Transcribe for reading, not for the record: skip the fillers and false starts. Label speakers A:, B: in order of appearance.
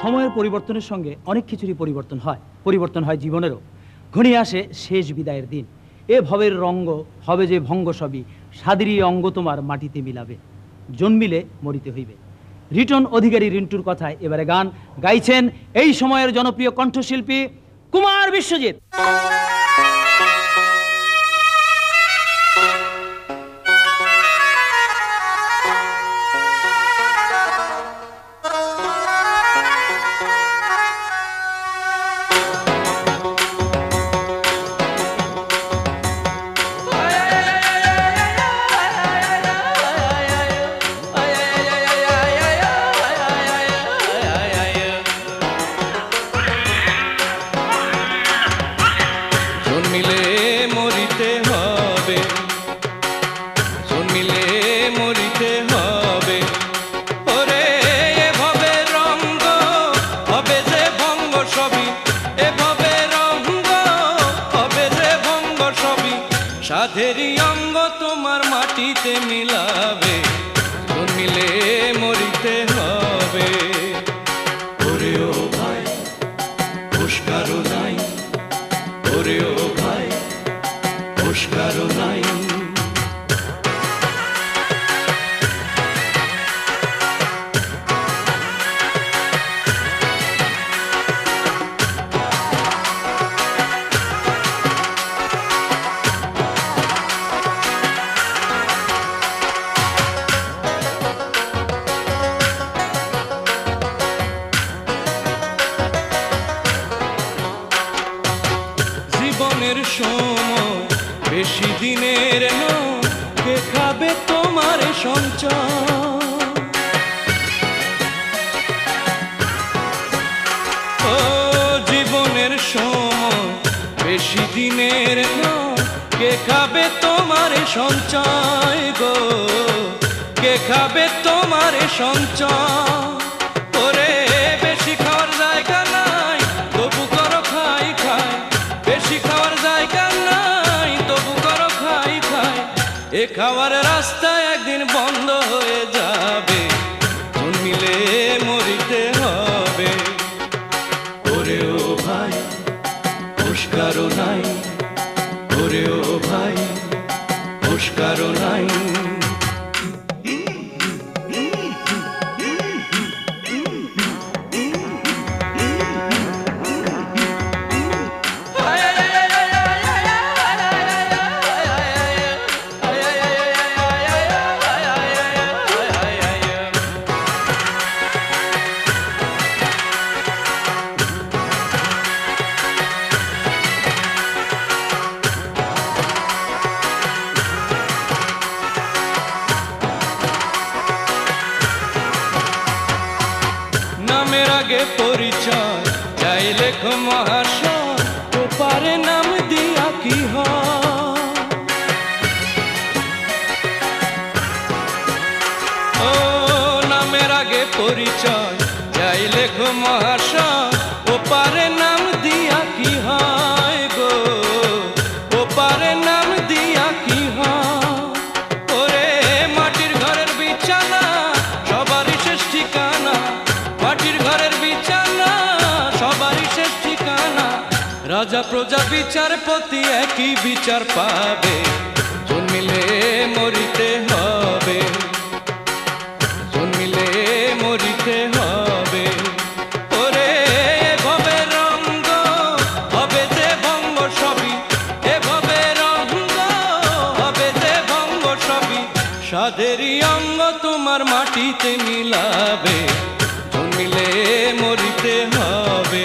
A: সময়ের পরিবর্তনের সঙ্গে অনেক কিছুরই পরিবর্তন হয় জীবনেরও। ঘনিয়ে আসে শেষ বিদায়ের দিন। এ ভবের রঙ্গ হবে যে ভঙ্গ সবই, সাদেরই অঙ্গ তোমার মাটিতে মিলাবে, জন্মিলে মরিতে হইবে। রিটন অধিকারী রিন্টুর কথায় এবারে গান গাইছেন এই সময়ের জনপ্রিয় কণ্ঠশিল্পী কুমার বিশ্বজিৎ।
B: সাধেরই অঙ্গ তোমার মাটিতে মিলাবে, জন্মিলে মরিতে হবে। ওরে ও ভাই পুষ্কারও নাই, ওরে ও ভাই পুষ্কারও নাই। জীবনের সময় বেশি দিনের নয়, কে খাবে তোমার সঞ্চয়? ও জীবনের সময় বেশি দিনের নয়, কে খাবে তোমার সঞ্চয় গো, কে খাবে তোমার সঞ্চয়? ওরে বেশি খাওয়ার জায়গা নাই, তবু করো খাই খাই, বেশি খাওয়ার জায়গা নাই, তবু করো খাই খাই। এ খাওয়ার রাস্তা একদিন বন্ধ হয়ে যাবে, জন্মিলে মরিতে হবে। ওরে ও ভাই পুষ্কারও নাই, ওরে ও ভাই পুষ্কারও নাই। নামের আগে পরিচয় চাই লেখো মহাশয়, ওপারে নাম দিয়া কি হয়? ও নামের আগে পরিচয় চাই লেখো মহাশয়, ওপারে নাম দিয়া কি হয় গো, ওপারে নাম দিয়া কি হয়? ওরে মাটির ঘরের বিছানা সবারই শেষ ঠিকানা, মাটির ঘরের বিছানা সবারই শেষ ঠিকানা। রাজা প্রজা বিচারপতি একই বিচার পাবে, জন্মিলে মরিতে হবে, জন্মিলে মরিতে হবে। ওরে ভবে রঙ্গ হবে যে ভঙ্গ সবই, এ ভবে রঙ্গ হবে যে ভঙ্গ সবই, সাধেরই অঙ্গ তোমার মাটিতে মিলাবে, জন্মিলে মরিতে হবে।